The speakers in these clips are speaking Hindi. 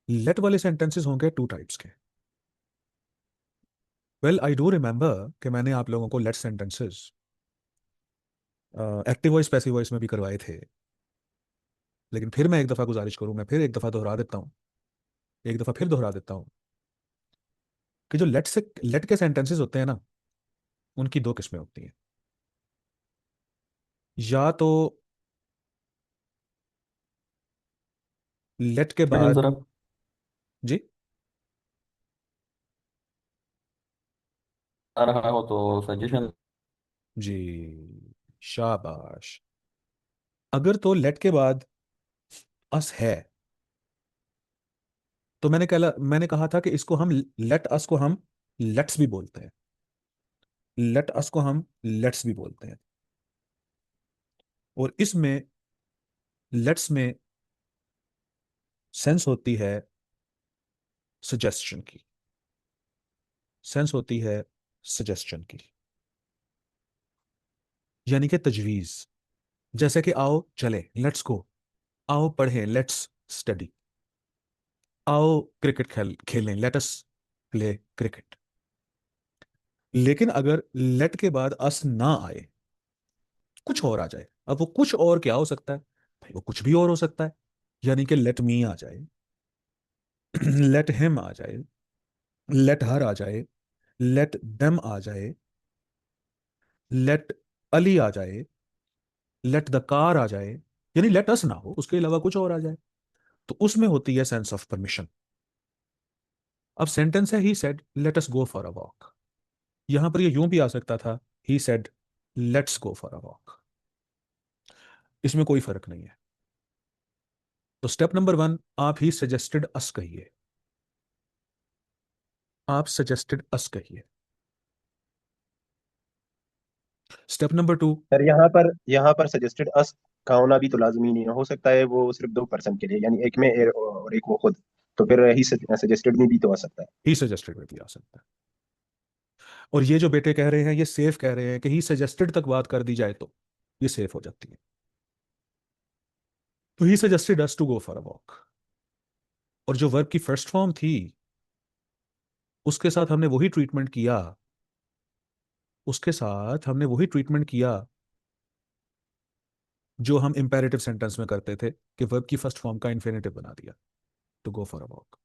लेट वाले सेंटेंसेस होंगे टू टाइप्स के। वेल आई डू रिमेंबर कि मैंने आप लोगों को let sentences active voice passive voice में भी करवाए थे, लेकिन फिर मैं एक दफ़ा गुजारिश करूँ, मैं फिर एक दफ़ा दोहरा देता हूँ, एक दफ़ा फिर दोहरा देता हूँ कि जो लेट के सेंटेंसेस होते हैं ना, उनकी दो किस्में होती हैं। या तो लेट के मैडम बाद, जरा जी, आ रहा हो तो सजेशन। जी, शाबाश। अगर तो लेट के बाद अस है, तो मैंने कहा था कि इसको हम लेट अस को हम लेट्स भी बोलते हैं, लेट अस को हम लेट्स भी बोलते हैं। और इसमें लेट्स में सेंस होती है सजेस्शन की, सेंस होती है सजेस्शन की, यानी कि तजवीज। जैसे कि आओ चले, लेट्स गो, आओ पढ़ें, लेट्स स्टडी, आओ क्रिकेट खेलें, लेट अस प्ले क्रिकेट। लेकिन अगर लेट के बाद अस ना आए, कुछ और आ जाए, अब वो कुछ और क्या हो सकता है भाई? वो कुछ भी और हो सकता है। यानी कि लेट मी आ जाए, लेट हिम आ जाए, लेट हर आ जाए, लेट देम आ जाए, लेट अली आ जाए, लेट द कार आ जाए, यानी लेट अस ना हो, उसके अलावा कुछ और आ जाए, तो उसमें होती है सेंस ऑफ परमिशन। अब सेंटेंस है he said let us go for a walk, यहां पर ये यूं भी आ सकता था, he said let's go for a walk. इसमें कोई फर्क नहीं है। तो स्टेप नंबर वन, आप ही सजेस्टेड अस कहिए, आप सजेस्टेड अस कहिए। स्टेप नंबर टू, सर यहाँ पर सजेस्टेड अस का होना भी तो लाजमी नहीं है। हो सकता है वो सिर्फ 2% के लिए, यानी एक में और एक वो खुद। तो फिर ही सजेस्टेड में भी तो आ सकता है। ही सजेस्टेड में भी आ सकता है। और ये जो बेटे कह रहे हैं, ये सेफ कह रहे हैं कि ही सजेस्टेड तक बात कर दी जाए तो ये सेफ हो जाती है। तो he suggested us to go for a walk, और जो वर्ब की फर्स्ट फॉर्म थी उसके साथ हमने वही ट्रीटमेंट किया, उसके साथ हमने वही ट्रीटमेंट किया जो हम इंपेरेटिव सेंटेंस में करते थे, कि वर्ब की फर्स्ट फॉर्म का इन्फिनेटिव बना दिया, to go for a walk.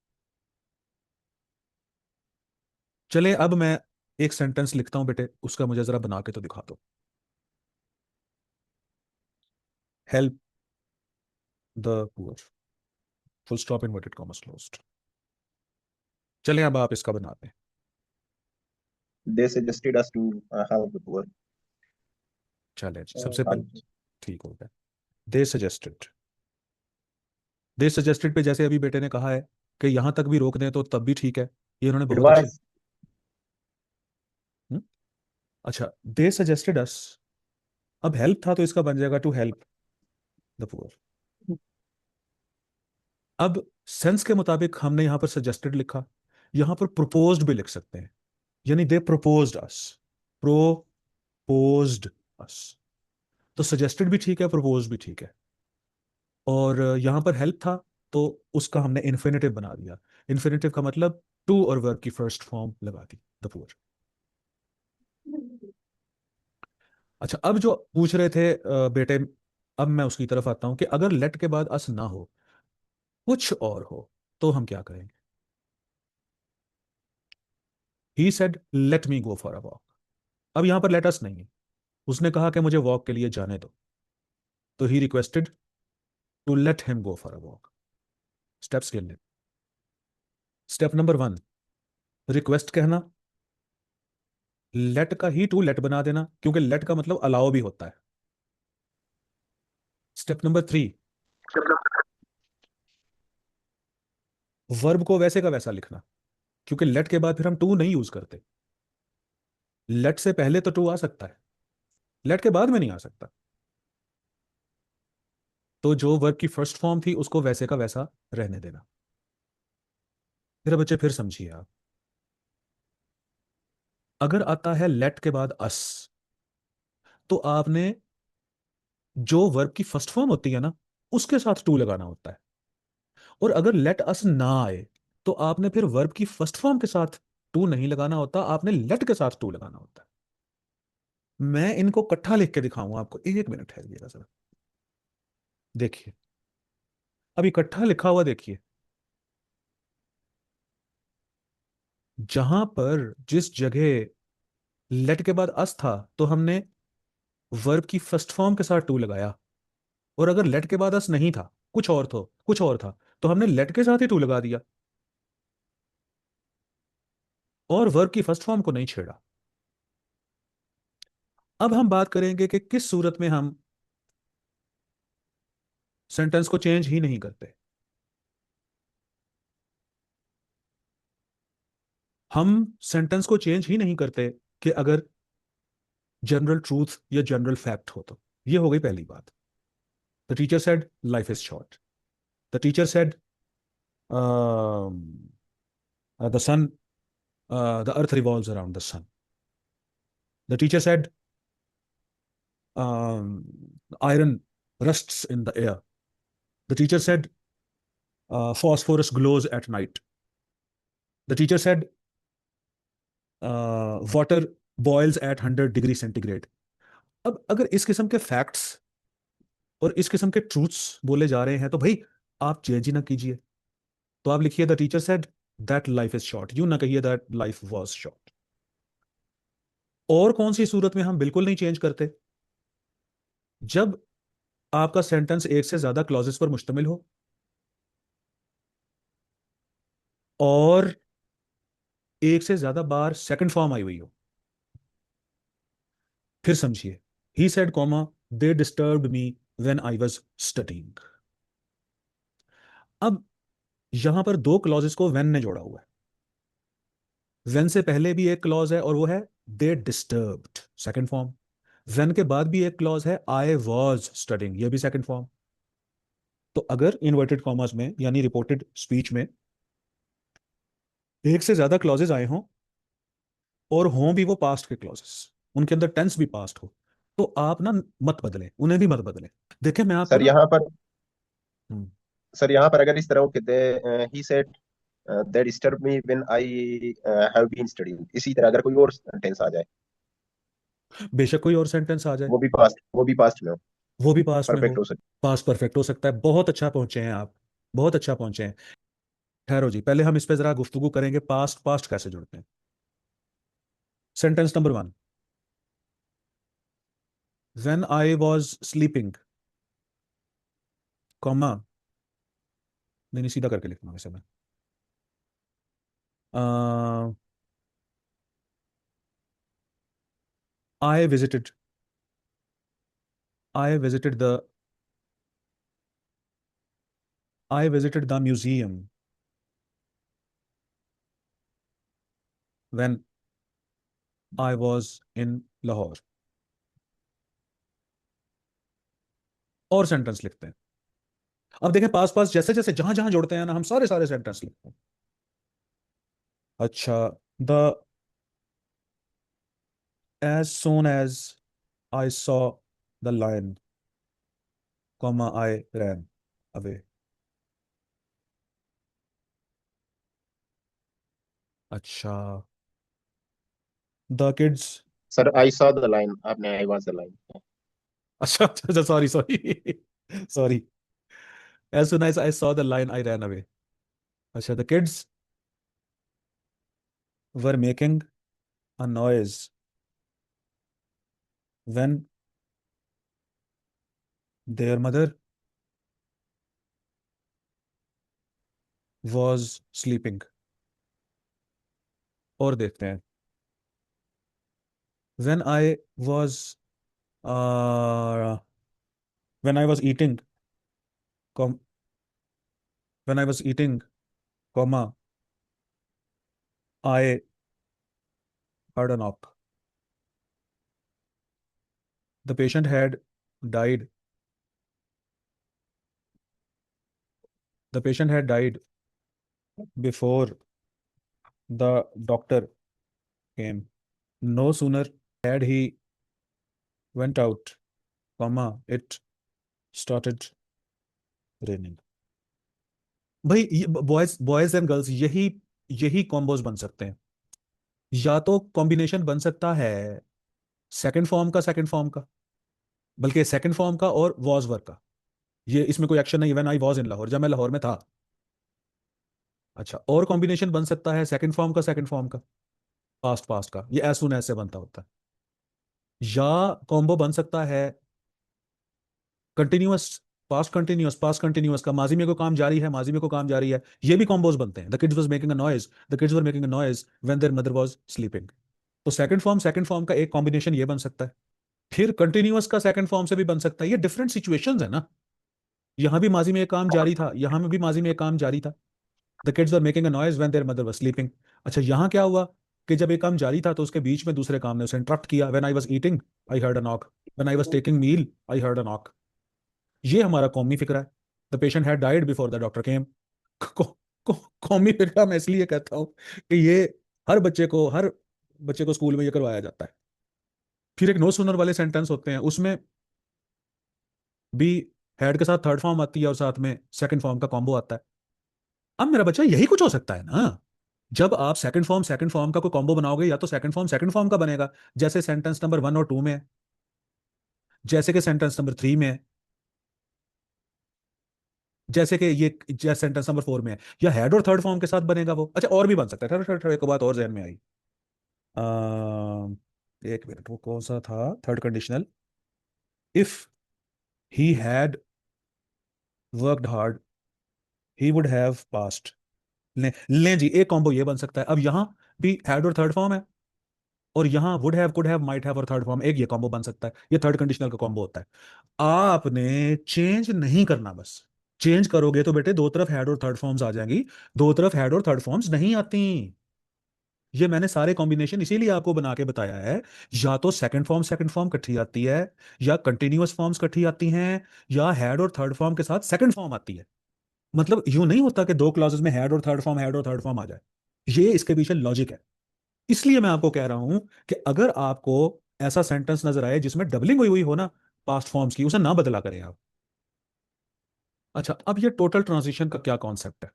चले अब मैं एक सेंटेंस लिखता हूं बेटे, उसका मुझे जरा बना के तो दिखा दो। Help the poor, full stop, inverted commas closed. चले अब आप इसका बनाते हैं। They suggested us to help the poor. चले जी, सबसे पहले ठीक हो गया। दे सजेस्टेड, दे सजेस्टेड पे जैसे अभी बेटे ने कहा है कि यहां तक भी रोक दें तो तब भी ठीक है, ये उन्होंने बहुत अच्छे। एडवाइस। हम्म? अच्छा, दे सजेस्टेड अस, अब हेल्प था तो इसका बन जाएगा टू हेल्प द पुअर। अब सेंस के मुताबिक हमने यहां पर सजेस्टेड लिखा, यहां पर प्रोपोज्ड भी लिख सकते हैं, यानी दे प्रोपोज्ड अस, प्रोपोज्ड अस। तो सजेस्टेड भी ठीक है, प्रोपोज्ड भी ठीक है। और यहां पर हेल्प था तो उसका हमने इन्फिनेटिव बना दिया। इन्फिनेटिव का मतलब टू और वर्ब की फर्स्ट फॉर्म लगा दी, द पुअर। अच्छा, अब जो पूछ रहे थे बेटे, अब मैं उसकी तरफ आता हूं कि अगर लेट के बाद अस ना हो, कुछ और हो, तो हम क्या करेंगे? He said let me go for a walk. अब यहां पर लेट अस नहीं है, उसने कहा कि मुझे वॉक के लिए जाने दो, तो he requested to let him go for a walk. Steps गिनने। स्टेप नंबर वन, रिक्वेस्ट कहना, लेट का ही टू लेट बना देना, क्योंकि लेट का मतलब अलाउ भी होता है। स्टेप नंबर थ्री, वर्ब को वैसे का वैसा लिखना, क्योंकि लेट के बाद फिर हम टू नहीं यूज करते। लेट से पहले तो टू आ सकता है, लेट के बाद में नहीं आ सकता। तो जो वर्ब की फर्स्ट फॉर्म थी उसको वैसे का वैसा रहने देना। मेरे बच्चे फिर समझिए आप, अगर आता है लेट के बाद अस, तो आपने जो वर्ब की फर्स्ट फॉर्म होती है ना, उसके साथ टू लगाना होता है। और अगर लेट अस ना आए तो आपने फिर वर्ब की फर्स्ट फॉर्म के साथ टू नहीं लगाना होता, आपने लेट के साथ टू लगाना होता है। मैं इनको इकट्ठा लिख के दिखाऊंगा आपको, एक मिनट ठहरिएगा जरा। देखिए, अब इकट्ठा लिखा हुआ देखिए, जहां पर जिस जगह लेट के बाद अस था तो हमने वर्ब की फर्स्ट फॉर्म के साथ टू लगाया, और अगर लेट के बाद अस नहीं था, कुछ और था, तो हमने लेट के साथ ही टू लगा दिया और वर्ब की फर्स्ट फॉर्म को नहीं छेड़ा। अब हम बात करेंगे कि किस सूरत में हम सेंटेंस को चेंज ही नहीं करते। हम सेंटेंस को चेंज ही नहीं करते कि अगर जनरल ट्रूथ या जनरल फैक्ट हो तो। ये हो गई पहली बात। The teacher said life is short. The teacher said the sun the earth revolves around the sun. The teacher said iron rusts in the air. The teacher said phosphorus glows at night. The teacher said water boils at 100 degree centigrade. अब अगर इस किस्म के फैक्ट्स और इस किस्म के ट्रूथ्स बोले जा रहे हैं तो भाई आप चेंज ही ना कीजिए। तो आप लिखिए the teacher said that life is short, यूं ना कहिए दैट लाइफ वाज शॉर्ट। और कौन सी सूरत में हम बिल्कुल नहीं चेंज करते? जब आपका सेंटेंस एक से ज्यादा क्लॉजेस पर मुश्तमिल हो और एक से ज्यादा बार सेकंड फॉर्म आई हुई हो। फिर समझिए, he said comma they disturbed me when I was studying. अब यहां पर दो क्लॉजेस को व्हेन ने जोड़ा हुआ है। व्हेन से पहले भी एक क्लॉज है और वो है दे डिस्टर्ब्ड, सेकंड फॉर्म। व्हेन के बाद भी एक क्लॉज है आई वाज स्टडीइंग, ये भी सेकंड फॉर्म। तो अगर इन्वर्टेड कॉमास में यानी रिपोर्टेड स्पीच में एक से ज्यादा क्लॉजेस आए हों और हों भी वो पास्ट के क्लॉजेस, उनके अंदर टेंस भी पास्ट हो, तो आप ना मत बदलें, उन्हें भी मत बदलें। देखिए मैं आपको सर ना। यहाँ पर हम्म, सर यहाँ पर अगर इस तरह वो कहते हैं he said that disturb me when I have been studying, इसी तरह अगर कोई और टेंस आ जाए, बेशक कोई और सेंटेंस आ जाए, वो भी पास्ट में हो, वो भी पास्ट में हो, परफेक्ट हो सकता पास्ट परफेक्ट हो सकता है। बहुत अच्छा पहुंचे हैं आप, बहुत अच्छा पहुंचे हैं। ठहरो जी, पहले हम इस पे जरा गुफ्तगू करेंगे, पास्ट पास्ट कैसे जुड़ते हैं। Sentence number one, when I was sleeping, comma, नहीं नहीं, सीधा करके लिखना वैसे मैं। I visited, I visited the I visited the museum when I was in Lahore. और सेंटेंस लिखते हैं। अब देखें, पास पास जैसे जैसे जहां जहां जोड़ते हैं ना, हम सारे सारे सेंटेंस लिखते हैं। अच्छा, the as soon as I saw the lion, comma, I ran away. अच्छा, the kids, है। Sir I saw the line, आपने आई वाज द लाइन। अच्छा अच्छा अच्छा, sorry sorry sorry, as soon as I saw the lion, I ran away. अच्छा, the kids were making a noise when their mother was sleeping. और देखते हैं, when I was uh, when I was eating, com, when I was eating, comma, I heard a knock. The patient had died. The patient had died before the doctor came. No sooner had he went out, comma, it started raining. भाई बॉयज बॉयज एंड गर्ल्स, यही यही कॉम्बोज बन सकते हैं। या तो कॉम्बिनेशन बन सकता है सेकंड फॉर्म का, बल्कि सेकंड फॉर्म का और वॉज वर्क का। ये इसमें कोई एक्शन नहीं, when I was in Lahore, जब मैं लाहौर में था। अच्छा, और कॉम्बिनेशन बन सकता है सेकंड फॉर्म का पास्ट पास्ट का, ये एज सुन एज से बनता होता है। या कॉम्बो बन सकता है कंटिन्यूअस, पास्ट कंटिन्यूअस का, माजी में को काम जारी है, माजी में को काम जारी है, ये भी कॉम्बोज बनते हैं। The kids was making a noise, the kids were making a noise when there mother was sleeping. तो सेकंड फॉर्म का एक कॉम्बिनेशन ये बन सकता है। फिर कंटिन्यूअस का सेकंड फॉर्म से भी बन सकता है। ये डिफरेंट सिचुएशंस है ना, यहां भी माजी में एक काम जारी था, यहां में भी माजी में एक काम जारी था। The kids were making a noise when there mother was sleeping. अच्छा, यहां क्या हुआ कि जब एक काम जारी था तो उसके बीच में दूसरे काम ने उसे इंटरप्ट किया। When I was eating I heard a knock, when I was taking meal I heard a knock. ये हमारा कौमी फिक्रा है। The patient had died before the doctor came. कौमी फिक्रा मैं इसलिए कहता हूँ कि ये हर बच्चे को स्कूल में ये करवाया जाता है। फिर एक नो सुनर वाले सेंटेंस होते हैं, उसमें भी हेड के साथ थर्ड फॉर्म आती है और साथ में सेकंड फॉर्म का कॉम्बो आता है। अब मेरा बच्चा यही कुछ हो सकता है ना, जब आप सेकंड फॉर्म का कोई कॉम्बो बनाओगे, या तो सेकंड फॉर्म का बनेगा, जैसे सेंटेंस नंबर 1 और 2 में है, जैसे कि सेंटेंस नंबर 3 में है, जैसे कि ये जैसे सेंटेंस नंबर 4 में है। या हेड और थर्ड फॉर्म के साथ बनेगा वो। अच्छा, और भी बन सकता है। ठहरो ठहरो ठहरो, एक बात और जहन में आई। एक मिनट, वो कौन सा था third conditional? If he had worked hard he would have past. ले जी, एक कॉम्बो ये बन सकता है। अब यहां भी हेड और थर्ड फॉर्म है, और यहां would have, could have, might have और थर्ड फॉर्म, एक ये कॉम्बो बन सकता है। ये थर्ड कंडीशनल का कॉम्बो होता है। आपने चेंज नहीं करना बस। चेंज करोगे तो बेटे दो तरफ हेड और थर्ड फॉर्म्स आ जाएंगी, दो तरफ हेड और थर्ड फॉर्म्स नहीं आती। ये मैंने सारे कॉम्बिनेशन इसीलिए आपको बना के बताया है। या तो सेकंड फॉर्म इकट्ठी आती है, या कंटिन्यूअस फॉर्म्स इकट्ठी आती हैं, या हेड और थर्ड फॉर्म के साथ सेकंड फॉर्म आती है। मतलब यूं नहीं होता कि दो क्लॉजेस में हेड और थर्ड फॉर्म आ जाए। ये इसके पीछे लॉजिक है। इसलिए मैं आपको कह रहा हूं कि अगर आपको ऐसा सेंटेंस नजर आए जिसमें डबलिंग हुई हुई हो ना पास्ट फॉर्म्स की, उसे ना बदला करें आप। अच्छा, अब ये टोटल ट्रांजिशन का क्या कॉन्सेप्ट है?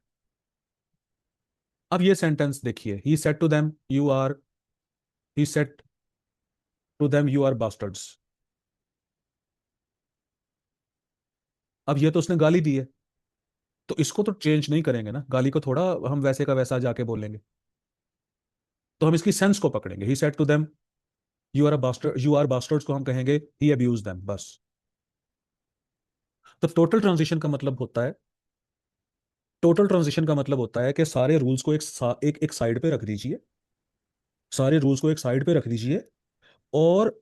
अब ये सेंटेंस देखिए, he said to them you are, he said to them you are bastards. अब ये तो उसने गाली दी है, तो इसको तो चेंज नहीं करेंगे ना, गाली को थोड़ा हम वैसे का वैसा जाके बोलेंगे। तो हम इसकी सेंस को पकड़ेंगे। He said to them you are bastards को हम कहेंगे ही अब्यूज देम, बस। तो टोटल ट्रांजिशन का मतलब होता है कि सारे रूल्स को एक साइड पे रख दीजिए, सारे रूल्स को एक साइड पे रख दीजिए, और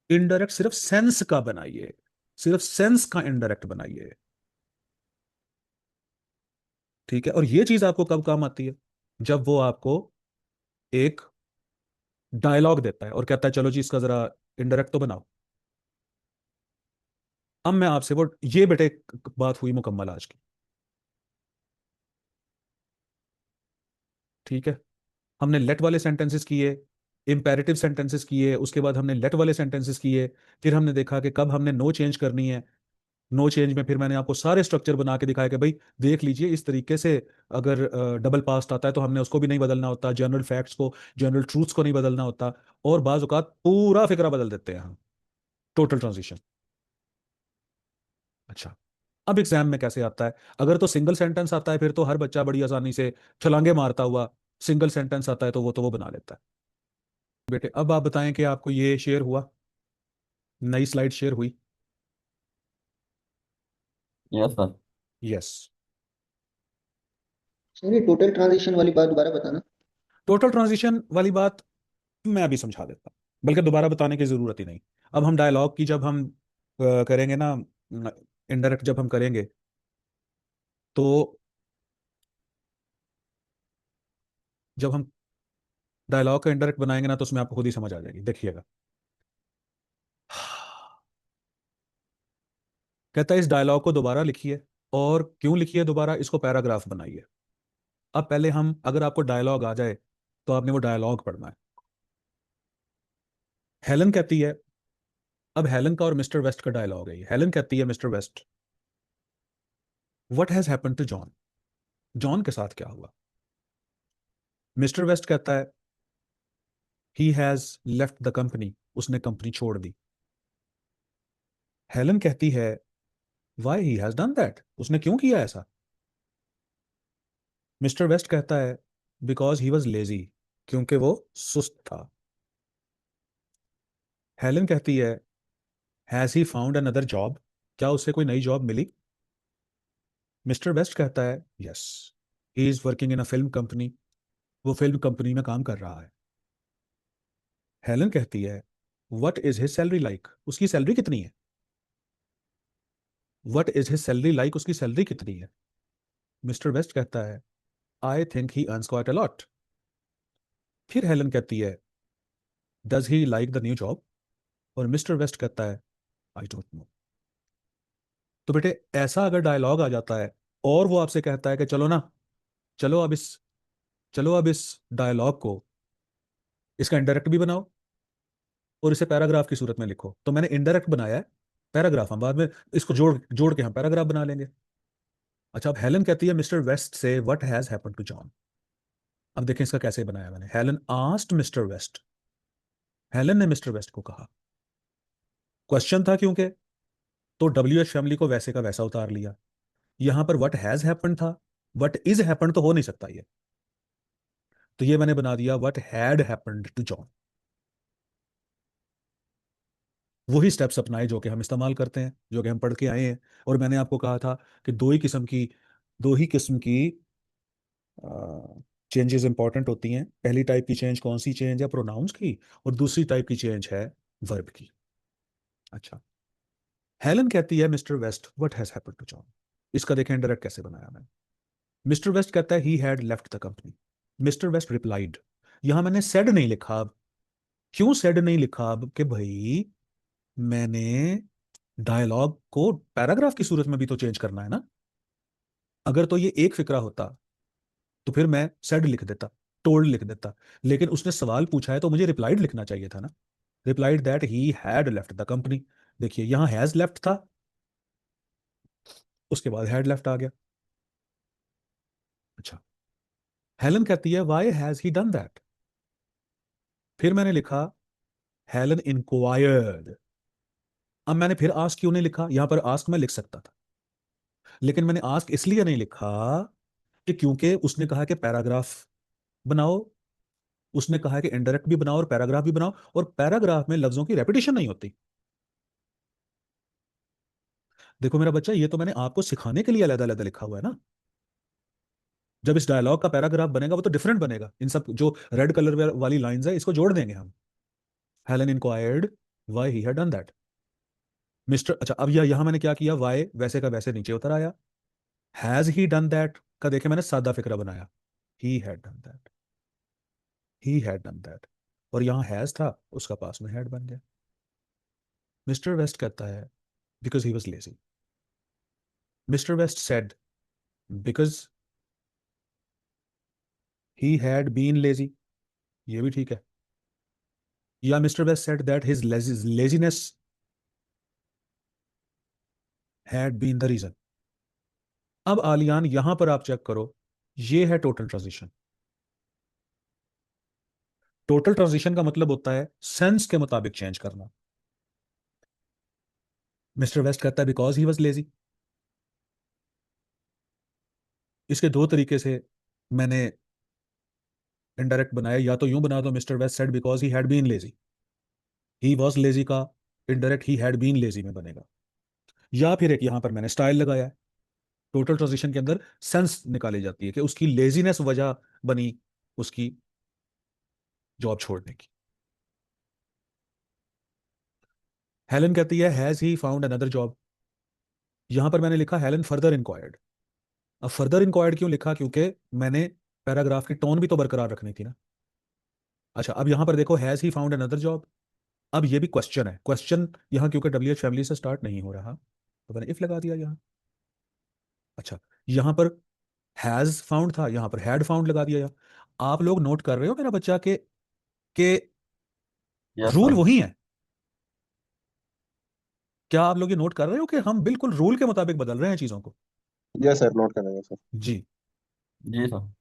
इनडायरेक्ट सिर्फ सेंस का बनाइए, सिर्फ सेंस का इनडायरेक्ट बनाइए। ठीक है? और ये चीज आपको कब काम आती है? जब वो आपको एक डायलॉग देता है और कहता है चलो जी इसका जरा इनडायरेक्ट तो बनाओ। अब मैं आपसे वो ये बेटे बात हुई मुकम्मल आज की। ठीक है? हमने लेट वाले सेंटेंसेस किए, इंपेरेटिव सेंटेंसेस किए, उसके बाद हमने लेट वाले सेंटेंसेस किए। फिर हमने देखा कि कब हमने नो चेंज करनी है। नो चेंज में फिर मैंने आपको सारे स्ट्रक्चर बना के दिखाया कि भाई देख लीजिए इस तरीके से, अगर डबल पास्ट आता है तो हमने उसको भी नहीं बदलना होता, जनरल फैक्ट्स को, जनरल ट्रूथ्स को नहीं बदलना होता, और बाज औकात पूरा फिक्रा बदल देते हैं हम। Total transition. अच्छा, अब एग्जाम में कैसे आता है? अगर तो सिंगल सेंटेंस आता है फिर तो हर बच्चा बड़ी आसानी से छलांगे मारता हुआ, सिंगल सेंटेंस आता है तो वो बना लेता है। बेटे अब आप बताएं कि आपको ये शेयर हुआ, नई स्लाइड शेयर हुई? Yes sir. यस। सर ये टोटल ट्रांजिशन वाली बात दोबारा बताना। टोटल ट्रांजिशन वाली बात मैं अभी समझा देता हूँ, बल्कि दोबारा बताने की जरूरत ही नहीं। अब हम डायलॉग की जब हम करेंगे ना, इनडायरेक्ट जब हम करेंगे, तो जब हम डायलॉग का इनडायरेक्ट बनाएंगे ना, तो उसमें आपको खुद ही समझ आ जाएगी, देखिएगा। कहता है इस डायलॉग को दोबारा लिखिए, और क्यों लिखिए दोबारा, इसको पैराग्राफ बनाइए। अब पहले हम, अगर आपको डायलॉग आ जाए तो आपने वो डायलॉग पढ़ना है। हेलन कहती है, अब हेलन का और मिस्टर वेस्ट का डायलॉग है ये। हेलन कहती है Mr West, what has happened to John? John के साथ क्या हुआ? मिस्टर वेस्ट कहता है he has left the company, उसने कंपनी छोड़ दी। हेलन कहती है why he has done that, उसने क्यों किया ऐसा? मिस्टर वेस्ट कहता है बिकॉज ही वॉज लेजी, क्योंकि वो सुस्त था। हेलन कहती है has he found another job, क्या उसे कोई नई जॉब मिली? मिस्टर वेस्ट कहता है yes, he is working in a film company, वो फिल्म कंपनी में काम कर रहा है। हेलन कहती है what is his salary like, उसकी सैलरी कितनी है? What is his salary like, उसकी सैलरी कितनी है? मिस्टर वेस्ट कहता है I think he earns quite a lot. फिर हेलन कहती है does he like the new job, और मिस्टर वेस्ट कहता है आई डोंट नो। तो बेटे ऐसा अगर डायलॉग आ जाता है और वो आपसे कहता है कि चलो ना, चलो अब इस चलो अब इस डायलॉग को, इसका इंडायरेक्ट भी बनाओ और इसे पैराग्राफ की सूरत में लिखो, तो मैंने इंडायरेक्ट बनाया है, पैराग्राफ हम बाद में इसको जोड़ जोड़ के हम पैराग्राफ बना लेंगे। अच्छा, अब हेलन कहती है मिस्टर वेस्ट से what has happened to John. अब देखें इसका कैसे बनाया मैंने। Helen asked Mr West, Helen ने मिस्टर वेस्ट को कहा, क्वेश्चन था क्योंकि, तो WH फैमिली को वैसे का वैसा उतार लिया। यहां पर व्हाट हैज हैपेंड था, व्हाट इज हैपेंड तो हो नहीं सकता ये, तो ये मैंने बना दिया what had happened to John. वही स्टेप्स अपनाए जो कि हम इस्तेमाल करते हैं, जो कि हम पढ़ के आए हैं। और मैंने आपको कहा था कि दो ही किस्म की चेंजेस इंपॉर्टेंट होती हैं। पहली टाइप की चेंज कौन सी चेंज है? प्रोनाउंस की। और दूसरी टाइप की चेंज है वर्ब की। अच्छा, हेलन कहती है Mr West what has happened to John, इसका देखें डायरेक्ट कैसे बनाया मैंने। मिस्टर वेस्ट कहता है he had left the company, Mr West replied. यहां मैंने सेड नहीं लिखा। अब क्यों सेड नहीं लिखा? अब कि भाई मैंने डायलॉग को पैराग्राफ की सूरत में भी तो चेंज करना है ना। अगर तो ये एक फिक्रा होता तो फिर मैं सेड लिख देता, टोल्ड लिख देता। लेकिन उसने सवाल पूछा है तो मुझे रिप्लाइड लिखना चाहिए था ना। Replied that he had left the company. देखिए यहां हैज लेफ्ट था, उसके बाद हैड लेफ्ट आ गया। अच्छा, हेलन कहती है why has he done that. फिर मैंने लिखा हेलन इंक्वायर्ड। अब मैंने फिर आस्क क्यों नहीं लिखा? यहां पर आस्क मैं लिख सकता था, लेकिन मैंने आस्क इसलिए नहीं लिखा कि क्योंकि उसने कहा कि पैराग्राफ बनाओ, उसने कहा कि इनडायरेक्ट भी बनाओ और पैराग्राफ भी बनाओ, और पैराग्राफ में लफ्जों की रेपिटेशन नहीं होती। देखो मेरा बच्चा, ये तो मैंने आपको सिखाने के लिए अलग अलग लिखा हुआ है ना। जब इस डायलॉग का पैराग्राफ बनेगा वो तो डिफरेंट बनेगा। इन सब जो रेड कलर वाली लाइंस है इसको जोड़ देंगे हम। Helen inquired why he had done that. Mister, अच्छा अब यह यहां मैंने क्या किया, व्हाई वैसे का वैसे नीचे उतर आया। हैज ही डन दैट का देखे मैंने सादा फिक्रा बनाया, ही had done that, he had done that. और यहां हैज था, उसका पास में हैड बन गया। मिस्टर वेस्ट कहता है because he was lazy. Mr West said because he had been lazy, ये भी ठीक है। या Mr West said that his laziness had been the reason. अब आलियान यहां पर आप चेक करो, ये है टोटल ट्रांजिशन। टोटल ट्रांजिशन का मतलब होता है सेंस के मुताबिक चेंज करना। मिस्टर वेस्ट कहता है बिकॉज ही वॉज लेजी। इसके दो तरीके से मैंने इनडायरेक्ट बनाया, या तो यूं बना दो mister West said because he had been lazy, he was lazy का indirect he had been lazy में बनेगा। या फिर एक यहां पर मैंने स्टाइल लगाया है। टोटल ट्रांजिशन के अंदर सेंस निकाली जाती है कि उसकी लेजीनेस वजह बनी उसकी जॉब छोड़ने की। हेलन कहती है has he found another job, यहां पर मैंने लिखा हेलन फर्दर इंक्वायर्ड। अब फर्दर इंक्वायर्ड क्यों लिखा? क्योंकि मैंने पैराग्राफ की टोन भी तो बरकरार रखनी थी ना। अच्छा, अब यहां पर देखो has he found another job. अब ये भी क्वेश्चन है, क्वेश्चन यहां क्योंकि WH फैमिली से स्टार्ट नहीं हो रहा तो मैंने इफ लगा दिया यहां। अच्छा, यहां पर हैज फाउंड था, यहां पर हैड फाउंड लगा दिया यहां। आप लोग नोट कर रहे हो मेरा बच्चा के यस रूल सर। वही है? क्या आप लोग ये नोट कर रहे हो कि हम बिल्कुल रूल के मुताबिक बदल रहे हैं चीजों को? यस सर, नोट कर रहे हैं सर। जी। जी सर।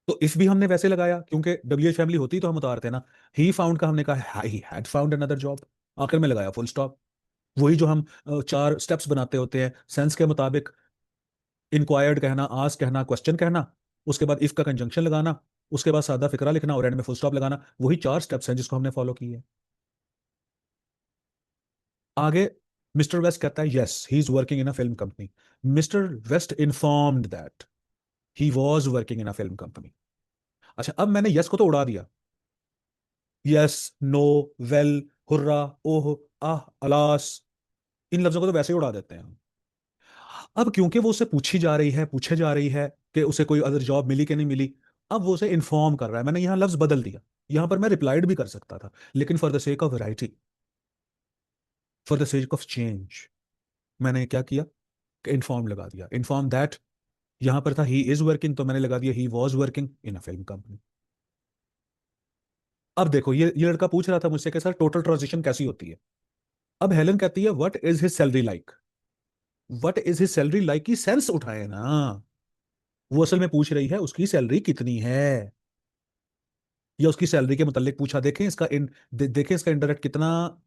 तो इफ भी हमने वैसे लगाया, क्योंकि डब्ल्यू फैमिली होती तो हम उतारते ना। ही फाउंड का हमने कहा ही हैड फाउंड अनदर जॉब, आखिर में लगाया फुल स्टॉप। वही जो हम चार स्टेप्स बनाते होते हैं सेंस के मुताबिक, इंक्वायर्ड कहना, आस्क कहना, क्वेश्चन कहना, उसके बाद इफ का कंजंक्शन लगाना, उसके बाद सादा फिक्रा लिखना और एंड में फुल स्टॉप लगाना। वही चार स्टेप्स हैं जिसको हमने फॉलो किए। आगे मिस्टर वेस्ट कहता है yes he is working in a film company. Mr West informed that he was working in a film company. अच्छा, अब मैंने यस को तो उड़ा दिया, yes, no, well, hurrah, oh, ah, alas, इन लफ्जों को तो वैसे ही उड़ा देते हैं हम। अब क्योंकि वो उससे पूछी जा रही है, पूछे जा रही है कि उसे कोई अदर जॉब मिली कि नहीं मिली, अब वो उसे इन्फॉर्म कर रहा है। मैंने यहां लफ्ज बदल दिया, यहां पर मैं रिप्लाइड भी कर सकता था, लेकिन for the sake of variety, for the sake of change, मैंने क्या किया कि इन्फॉर्म लगा दिया। इन्फॉर्म दैट यहां पर था ही इज वर्किंग, तो मैंने लगा दिया ही was working in a film company. अब देखो, ये लड़का पूछ रहा था मुझसे कि सर टोटल ट्रांजिशन कैसी होती है। अब हेलन कहती है what is his salary like. What is his salary like की सेंस उठाए ना। वो असल में पूछ रही है उसकी सैलरी कितनी है, या उसकी सैलरी के मुतालिक पूछा। देखें इसका इंडायरेक्ट कितना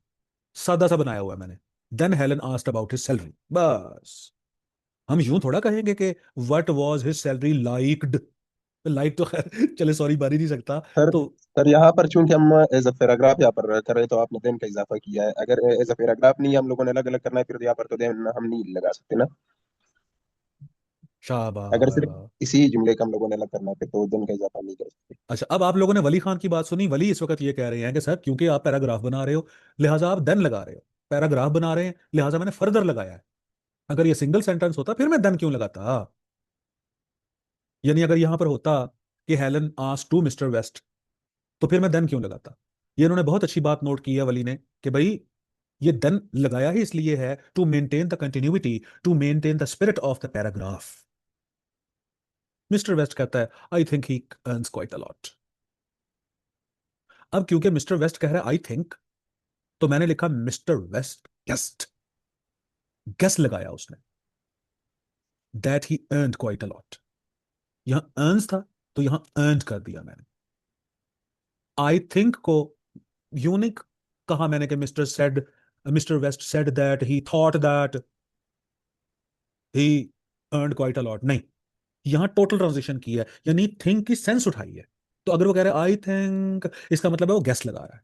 सादा सा बनाया हुआ है मैंने। Then Helen asked about his salary, बस। हम यूं थोड़ा कहेंगे कि what was his salary liked. Like तो खैर चले सॉरी बारी नहीं सकता। सर तो सर यहाँ पर चूंकि हम एज अ पैराग्राफ यहाँ पर कर रहे हैं तो आपने देन का इजाफा किया है। अगर एज अ पैराग्राफ नहीं हम लोगों ने अलग अलग करना है फिर तो यहाँ पर तो देन हम नहीं लगा सकते ना। अगर सिर्फ शाबाश। इसी जुमले का हम लोगों ने अलग करना है फिर तो देन का इजाफा नहीं कर सकते। अच्छा, अब आप लोगों ने वली खान की बात सुनी। वली इस वक्त ये कह रहे हैं कि सर क्योंकि आप पैराग्राफ बना रहे हो लिहाजा आप देन लगा रहे हो, पैराग्राफ बना रहे हैं लिहाजा मैंने फर्दर लगाया है। अगर ये सिंगल सेंटेंस होता फिर मैं देन क्यों लगाता। यानी अगर यहां पर होता कि Helen asked to Mr West, तो फिर मैं देन क्यों लगाता। ये इन्होंने बहुत अच्छी बात नोट की है वली ने कि भाई ये देन लगाया ही इसलिए है to maintain the continuity, to maintain the spirit of the paragraph. Mr West कहता है I think he earns quite a lot. अब क्योंकि मिस्टर वेस्ट कह रहा है आई थिंक, तो मैंने लिखा मिस्टर वेस्ट गेस्ट, गेस लगाया उसने, that he earned quite a lot. यहां अर्न्स था तो यहां अर्नड कर दिया मैंने। आई थिंक को यूनिक कहा मैंने कि Mr West said that he thought that he earned quite a lot, नहीं। यहां टोटल ट्रांजिशन की है, यानी थिंक की सेंस उठाई है। तो अगर वो कह रहा है आई थिंक, इसका मतलब है वो गेस लगा रहा है।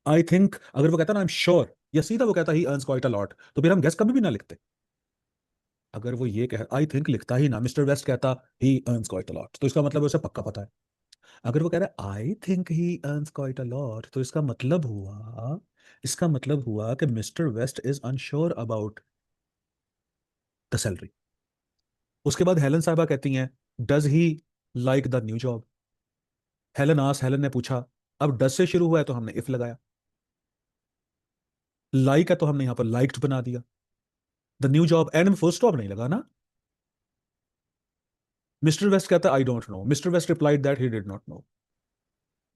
आई थिंक अगर वो कहता ना आई एम श्योर, या सीधा वो कहता ही अर्न्स क्वाइट अ लॉट, तो फिर हम गेस कभी भी ना लिखते। अगर वो ये कह आई थिंक लिखता ही ना, मिस्टर वेस्ट कहता ही अर्न्स क्वाइट अ लॉट, तो इसका मतलब उसे पक्का पता है। अगर वो कह रहा है I think he earns quite a lot, तो इसका मतलब हुआ कि Mr West is unsure about the salary. उसके बाद हेलन साहबा कहती हैं does he like the new job. Helen ने पूछा। अब डज से शुरू हुआ है तो हमने इफ लगाया, लाइक है तो हमने यहां पर लाइक्ड बना दिया। द न्यू जॉब एंड में फुल स्टॉप नहीं लगा ना। मिस्टर वेस्ट कहता है I don't know, Mr West replied that he did not know.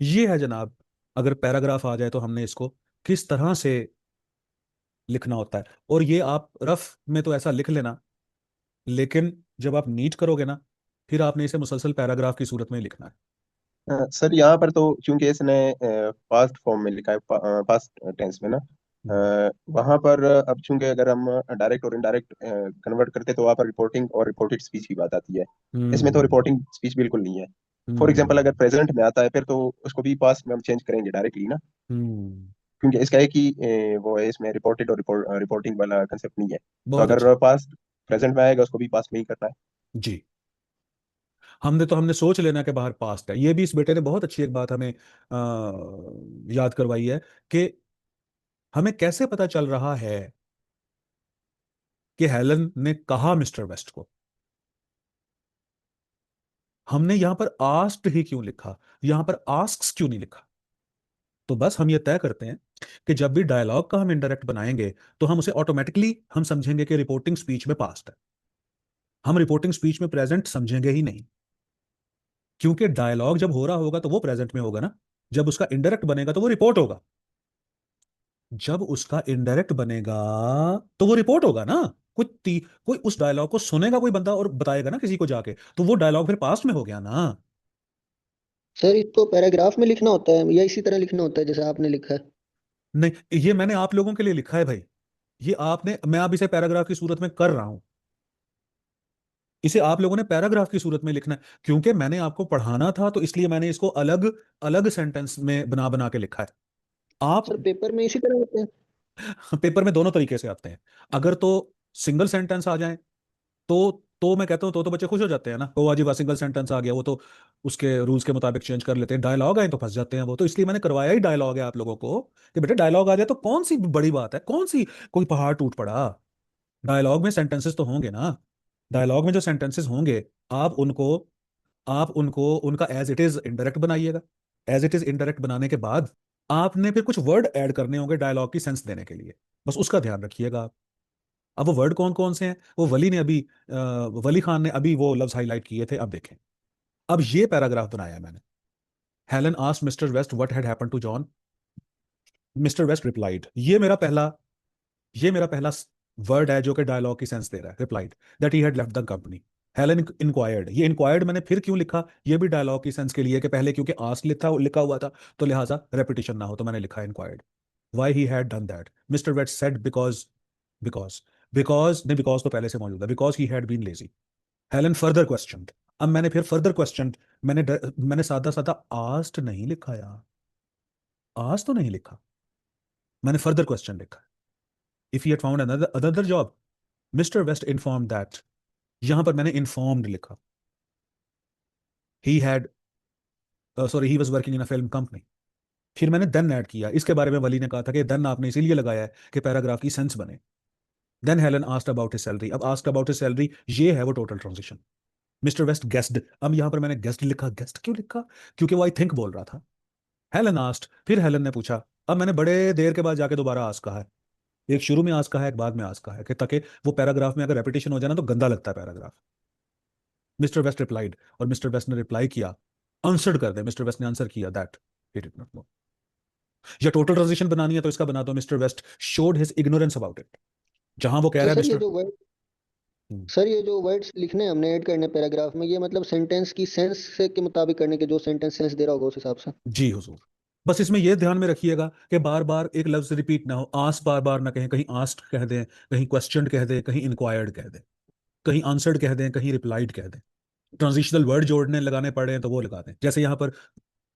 ये है जनाब, अगर पैराग्राफ आ जाए तो हमने इसको किस तरह से लिखना होता है। और ये आप रफ में तो ऐसा लिख लेना, लेकिन जब आप नीट करोगे ना, फिर आपने इसे मुसलसल पैराग्राफ की सूरत में ही लिखना है। सर यहाँ पर तो चूंकि इसने पास्ट फॉर्म में लिखा है पास्ट टेंस में ना हम्म। वहां पर अब चूंकि अगर हम डायरेक्ट और इनडायरेक्ट कन्वर्ट करते तो वहां पर रिपोर्टिंग और रिपोर्टेड स्पीच की बात आती है। इसमें तो हम्म। रिपोर्टिंग स्पीच बिल्कुल नहीं है। फॉर एग्जाम्पल हम्म। अगर प्रेजेंट में आता है फिर तो उसको भी पास्ट में हम चेंज करेंगे डायरेक्टली ना। हम्म। क्योंकि इसका एक ही वो है, इसमें रिपोर्टेड और रिपोर्टिंग वाला कंसेप्ट नहीं है। तो बहुत अच्छा। अगर पास्ट प्रेजेंट में आएगा उसको भी पास्ट में ही करना है। जी, हमने सोच लेना कि बाहर पास्ट है। ये भी इस बेटे ने बहुत अच्छी एक बात हमें याद करवाई है कि हमें कैसे पता चल रहा है कि हेलन ने कहा मिस्टर वेस्ट को। हमने यहां पर आस्क्ड ही क्यों लिखा, यहां पर आस्क्स क्यों नहीं लिखा। तो बस हम ये तय करते हैं कि जब भी डायलॉग का हम इंडायरेक्ट बनाएंगे तो हम उसे ऑटोमेटिकली हम समझेंगे कि रिपोर्टिंग स्पीच में पास्ट है। हम रिपोर्टिंग स्पीच में प्रेजेंट समझेंगे ही नहीं, क्योंकि डायलॉग जब हो रहा होगा तो वो प्रेजेंट में होगा ना। जब उसका इंडायरेक्ट बनेगा तो वो रिपोर्ट होगा। जब उसका इनडायरेक्ट बनेगा तो वो रिपोर्ट होगा ना। कोई उस डायलॉग को सुनेगा कोई बंदा और बताएगा ना किसी को जाके, तो वो डायलॉग फिर पास्ट में हो गया ना। सर इसको पैराग्राफ में लिखना होता है या इसी तरह लिखना होता है जैसे आपने लिखा है? नहीं, ये मैंने आप लोगों के लिए लिखा है भाई। ये आपने, मैं अब इसे पैराग्राफ की सूरत में कर रहा हूं। इसे आप लोगों ने पैराग्राफ की सूरत में लिखना है, क्योंकि मैंने आपको पढ़ाना था, तो इसलिए मैंने इसको अलग अलग सेंटेंस में बना बना के लिखा है। आप सर पेपर में इसी तरह होता है? पेपर में दोनों तरीके से आते हैं। अगर तो सिंगल सेंटेंस आ जाए तो मैं कहता हूँ तो बच्चे खुश हो जाते हैं ना, ओ वाह सिंगल सेंटेंस आ गया, वो तो उसके रूल्स के मुताबिक चेंज कर लेते हैं। डायलॉग आए तो फंस जाते हैं वो, तो इसलिए मैंने करवाया ही डायलॉग है आप लोगों को, कि बेटा डायलॉग आ जाए तो कौन सी बड़ी बात है, कौन सी कोई पहाड़ टूट पड़ा। डायलॉग में सेंटेंसेस तो होंगे ना। डायलॉग में जो सेंटेंसेस होंगे, आप उनको उनका एज इट इज इनडायरेक्ट बनाइएगा। एज इट इज इनडायरेक्ट बनाने के बाद आपने फिर कुछ वर्ड ऐड करने होंगे डायलॉग की सेंस देने के लिए, बस उसका ध्यान रखिएगा आप। अब वो वर्ड कौन कौन से हैं, वो वली खान ने अभी वो लफ्ज हाईलाइट किए थे, अब देखें। अब ये पैराग्राफ बनाया है मैंने। Helen asked Mr West what had happened to John. Mr West replied. ये मेरा पहला वर्ड है जो कि डायलॉग की सेंस दे रहा है। Replied that he had left the company. Helen inquired. ये इंक्वायर्ड मैंने फिर क्यों लिखा, ये भी डायलॉग की सेंस के लिए, कि पहले क्योंकि आस्क लिखा हुआ था, तो लिहाजा रेपिटेशन ना हो, तो मैंने लिखा inquired. Why he had done that, Mr West said because because because नहीं, बिकॉज तो पहले से मौजूद है, because he had been lazy. Helen further question. अब मैंने फिर फर्दर क्वेश्चन, मैंने सादा सादा आस्ट नहीं लिखा यार, आस्ट तो नहीं लिखा, मैंने फर्दर क्वेश्चन लिखा। If he had found another job, Mr West inform that. यहां पर मैंने इन्फॉर्म्ड लिखा। He had sorry he was working in a film company. फिर मैंने देन ऐड किया। इसके बारे में वली ने कहा था कि देन आपने इसीलिए लगाया है कि पैराग्राफ की सेंस बने। Then Helen asked about his salary. अब आस्क्ड अबाउट हिज सैलरी, ये है वो total transition. Mr West guessed. अब यहां पर मैंने गेस्ट लिखा। गेस्ट क्यों लिखा, क्योंकि वो आई थिंक बोल रहा था। हेलन आस्क्ड, फिर हेलन ने पूछा। अब मैंने बड़े देर के बाद जाके दोबारा आस्क कहा है। एक शुरू में आस्क कहा है, एक बाद में आस्क कहा है, कि ताकि वो पैराग्राफ में अगर रेपिटेशन हो जाए ना तो गंदा लगता है पैराग्राफ। मिस्टर वेस्ट रिप्लाइड, और मिस्टर वेस्ट ने रिप्लाई किया, आंसर्ड कर दे, मिस्टर वेस्ट ने आंसर किया that he did not know. या टोटल ट्रांजिशन बनानी है तो इसका बना दो, mister West showed his ignorance about it. जहां वो कह तो रहा है सर ये मिस्टर। जो वर्ड सर ये जो वर्ड्स लिखने हैं हमने ऐड करने पैराग्राफ में, ये मतलब सेंटेंस की सेंस से के मुताबिक करने के, जो सेंटेंस सेंस दे रहा होगा उस हिसाब से? जी हुजूर। बस इसमें यह ध्यान में रखिएगा कि बार बार एक लफ्ज रिपीट ना हो। आस बार बार ना कहें, कहीं आस्ट कह दें, कहीं क्वेश्चन कह दें, कहीं इंक्वायर्ड कह दें, कहीं आंसर्ड कह दें, कहीं रिप्लाइड कह दें। ट्रांजिशनल वर्ड जोड़ने लगाने पड़े हैं तो वो लगा दें। जैसे यहाँ पर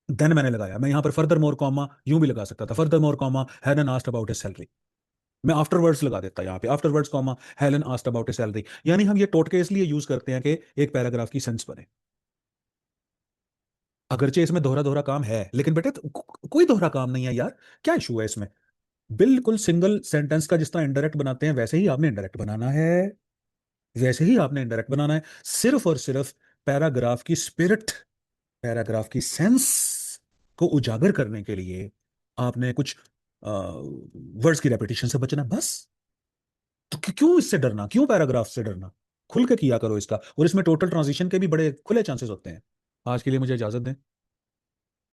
देन मैंने लगाया, मैं यहाँ पर फर्दर मोर कॉमा यूं भी लगा सकता था, furthermore comma Helen asked about his salary. मैं आफ्टरवर्ड्स लगा देता यहाँ पे, afterwards comma Helen asked about his salary. यानी हम ये टोटके इसलिए यूज करते हैं कि एक पैराग्राफ की सेंस बने। अगरचे इसमें दोहरा दोहरा काम है, लेकिन बेटे कोई दोहरा काम नहीं है यार, क्या इशू है इसमें। बिल्कुल सिंगल सेंटेंस का जिस तरह इंडायरेक्ट बनाते हैं वैसे ही आपने इंडायरेक्ट बनाना है, वैसे ही आपने इंडायरेक्ट बनाना है। सिर्फ और सिर्फ पैराग्राफ की स्पिरिट, पैराग्राफ की सेंस को उजागर करने के लिए आपने कुछ वर्ड्स की रेपिटेशन से बचना, बस। तो क्यों इससे डरना, क्यों पैराग्राफ से डरना। खुल के किया करो इसका, और इसमें टोटल ट्रांजिशन के भी बड़े खुले चांसेस होते हैं। आज के लिए मुझे इजाजत दें।